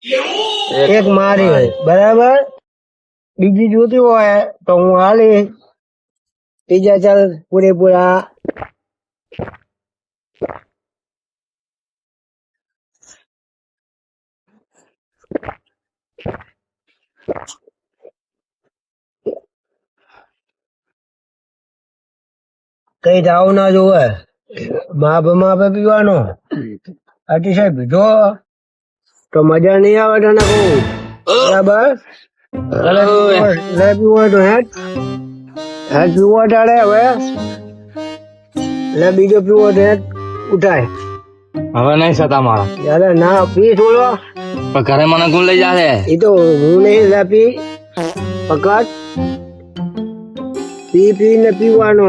એક મારી હોય બરાબર, બીજી જોતી હોય તો હું હાલી, ત્રીજા ચાલ પૂરેપૂરા. કઈ જાવ ના જોવે, માપે પીવાનો. આટી સાહેબ પીધો તો મજા નહીં આવે તને કહું, બરાબર? પીવું હોય તો હેઠ પીવો તારે. હવે બીજો પીવો તો હેઠ ઉઠાય. હવે નહીં સતા મારા. યાર ના પી થોડો, પણ ઘરે મને ગુણ લઈ જાશે. એ તો હું નહીં પી, પકડ પી ને પીવાનો.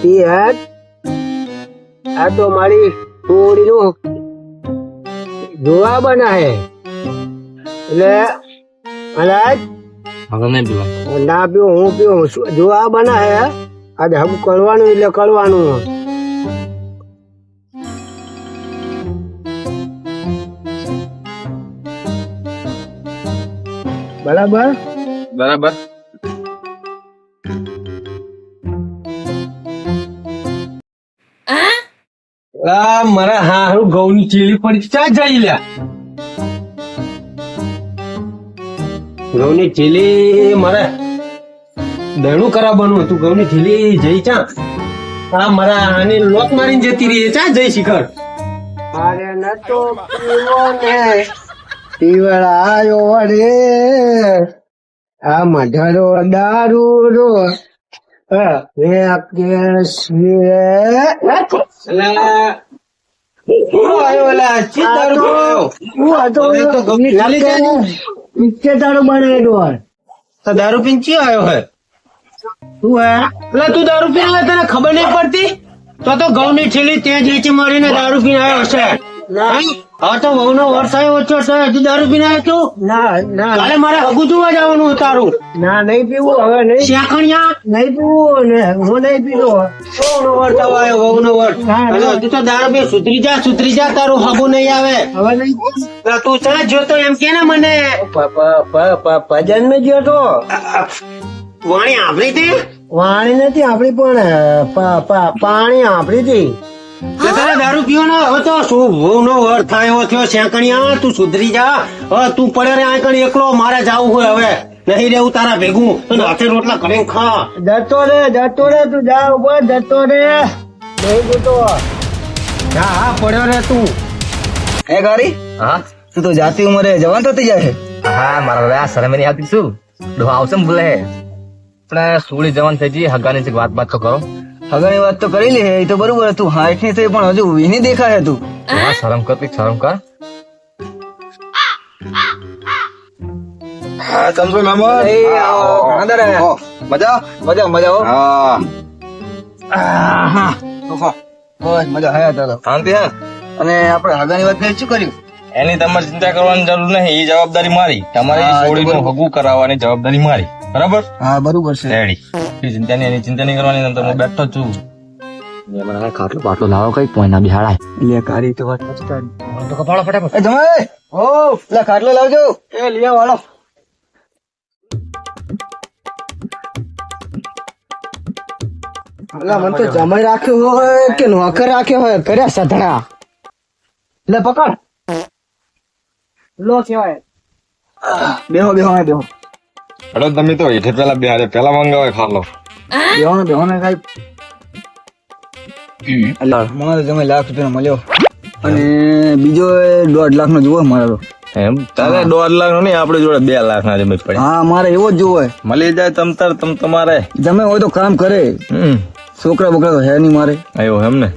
પી હેઠ. આ તો મારી થોડી નું જોવા બના હે એટલે અલાજ હવે નહીં પીવા. ના પીવો હું પીવો જોવા બના હે. આજે હમ કરવાનું એટલે કરવાનું. બરાબર બરાબર. મારા હારું ઘઉં ની ચીલી પડી ચા જઈ લ્યા. ઘઉં ની ચીલી મારે દળું કરાવવાનું હતું. ઘઉં ની ચીલી જઈ ચા આ મારા આની લોક મારીને જતી રહી ચા જઈ શિખર. મારે નતો પીવો ને પીવડા આવ્યો રે આ મઢરો દારૂ રો દારૂ પીને ચી આવ્યો હે તું? એટલે તું દારૂ પીને તને ખબર નહીં પડતી? તો ઘઉં ની થેલી ત્યાં વેચી મારીને દારૂ પીને આવ્યો હશે. હા તો વહુ નો વર્ષ આવ્યો ઓછો છે, હજુ દારૂ પીને આવ્યો તું? ના કાલે મારે હગું જોવા જવાનું તારું. ના નહીં પીવું હવે, નહીં શેકણિયા નહીં પીવું ને હું નહીં પીવો. વહુ નો વર્ષ આવ્યો, વહુ નો વર્ષ. તું તો દારૂ પી સુધરી જા તારું હગું નહીં આવે. હવે નહીં તું ચા જોતો એમ કે ને મને ભજન માં ગયો તો વાણી આપડી હતી. વાણી નથી આપડી પણ પાણી આપડી હતી. તારે દારૂ પીવાનો હવે તો શું વહુ નો વર થાય થયો શેકણિયા. તું સુધરી જા. હવે તું પડે રે આંકણ એકલો, મારે જાવું હોય હવે. નહીં રહેવું તારા ભેગું. તને હાથે રોટલા કરીને ખા. જતો રે તું જા ઉપર જતો રે. નહીં જતો હા પડ્યો રે તું. હે ગારી. હા તું તો જાતી ઉંમરે જવાન થતી જાય. હા મારા હવે આ શરમ નહીં આવતી. શું ડોહા આવશે ને બોલે પણ સોળી જવાન થઈ જઈએ. હગાની વાત તો કરો. હગાની વાત તો કરી લે એ તો બરોબર. તું હાઈટ ની થઈ પણ હજુ વીની દેખાય તું. હા શરમ કર શરમ કર. હા સમજો મામા. મજા મજા મજા. હા મજા હે. ચાલો શાંતિ હે. અને આપણે હગાની વાત કરી શું કર્યું? એની તમારે ચિંતા કરવાની જરૂર નહીં. એ જવાબદારી મારી. તમારે છોડીનું હગું કરાવવાની જવાબદારી મારી. બરાબર? હા બરોબર છે. રેડી. ચિંતા નહીં, એની ચિંતા નહીં કરવાની. હું બેઠો છું. ખાટલો બાટલો લાવો કઈ પોઈના બિહાડાય. લે કારી તો વાત નથી તારી. તો કપાળો ફટાફટ. એ જમાઈ ઓ લે ખાટલો લાવજો. એ લિયા વાળો. મને તો જમાઈ રાખ્યો હોય કે નોકર રાખ્યો હોય કર્યા સધડા. લે પકડ લો કહેવાય. બેહો અડો તમે તો હેઠે પેલા મંગાવે ખાલો. બેહો ને સાહેબ. મને તમે લાખ રૂપિયા મળ્યો અને બીજો 1.5 લાખ નો જોવો મારે તો. એમ તારે 1.5 લાખ નો નહીં, આપડે જોડે 2 લાખ ના જમે પડે. હા મારે એવો જ જોવો. મળી જાય તમારે જમે હોય તો કામ કરે. છોકરા બોકરા તો હે નહીં મારે. એવું એમ ને.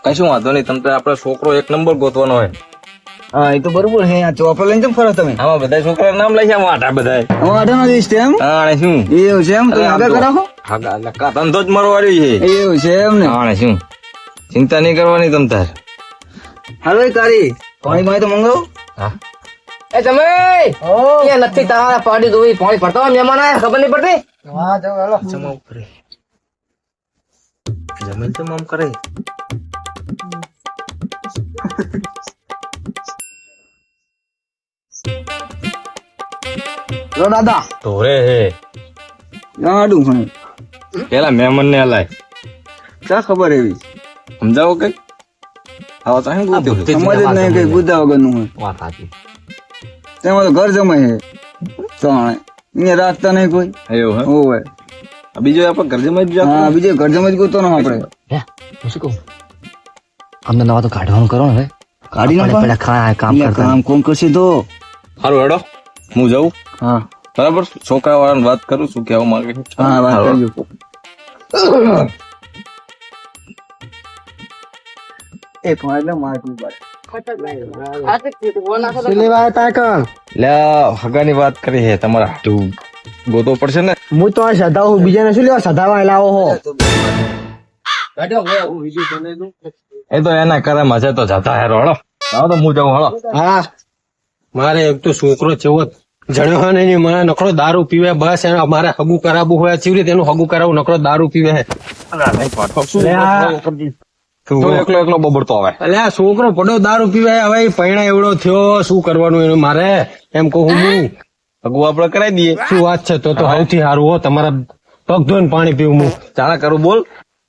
કશું વાંધો નહીં. તમે આપડે છોકરો 1 નંબર ગોતવાનો હોય. હા એ તો બરોબર છે. ચોપડો લઈને કેમ ફરો તમે? આમાં બધા છોકરા નામ લઈ આમ આટા બધા આટાનો લિસ્ટ એમ. હા શું એવું છે એમ? તમે આગળ કરાવો. હા ધંધો જ મરવાડી છે. એવું છે એમ ને. હા શું ચિંતા નહીં કરવાની તમ તાર. હાલો તારી પાણી માય તો મંગાવો. હા એ તમે નથી તારા પાડી દોઈ પાણી પડતો મહેમાન આયા ખબર નહીં પડતી. હા જાવ હાલો. જમા ઉપર જમીન તો મમ કરે. દાદા તો રે હે આડું મને પેલા મહેમાન ને હલાય ક્યાં ખબર એવી સમજાવો કઈ આવો તો શું ગોત્યું છે? સમજ જ નહીં કઈ ગુદા વગરનું હોય વાત સાચી તેમાં તો ઘર જમાય છે ચાણે અહીંયા રાખતા નહીં કોઈ એવું હે હોવે આ બીજો આપણે ઘર જમાઈ જ હા બીજે ઘર જમાય જ ગોતો ને આપણે હું શું કહું અમને નવા તો કાઢવાનું કરો ને હવે કાઢી આપણે નાખો પેલા કામ અહીંયા કરતા કામ કોણ કરશે તો સારું હેડો હું જાઉં હા બરાબર છોકરા વાળાને વાત કરું શું કેવા માંગે છે હા વાત હાલો. કરજો એક વાર એટલે મારતું બાર સિલેવા તાકણ લે હગાની વાત કરી છે તમારા હાટું ગોતો પડશે ને હું તો આ સધાવું બીજાને શું લેવા સધાવા લાવો હો એ તો એના કરામાં છે તો જતા હેરો હળો આવો તો હું જાઉં હળો હા મારે એક તો છોકરો જેવો જણ્યો હોય ને એની મને નકરો દારૂ પીવે બસ એને મારે હગું કરાવવું હોય ચીવી રીતે એનું હગું કરાવવું નકરો દારૂ પીવે તું એકલો એકલો બબડતો આવે એટલે આ છોકરો પડો દારૂ પીવે હવે એ પૈણા એવડો થયો શું કરવાનું એનું મારે એમ કહું હું હગું આપડે કરાવી દઈએ શું વાત છે તો સૌથી સારું હો તમારા પગ ધોઈને પાણી પીવું હું ચાણા કરું બોલ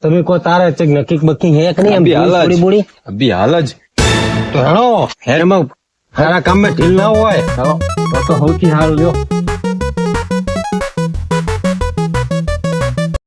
તમે કહો તારે ચેક નક્કી બક્કી હે કે નહીં એમ અભી હાલ જ. બોડી બોડી અભી હાલ જ તો હેડો એમાં સારા કામમાં ઢીલ ના હોય તો સૌથી સારું લ્યો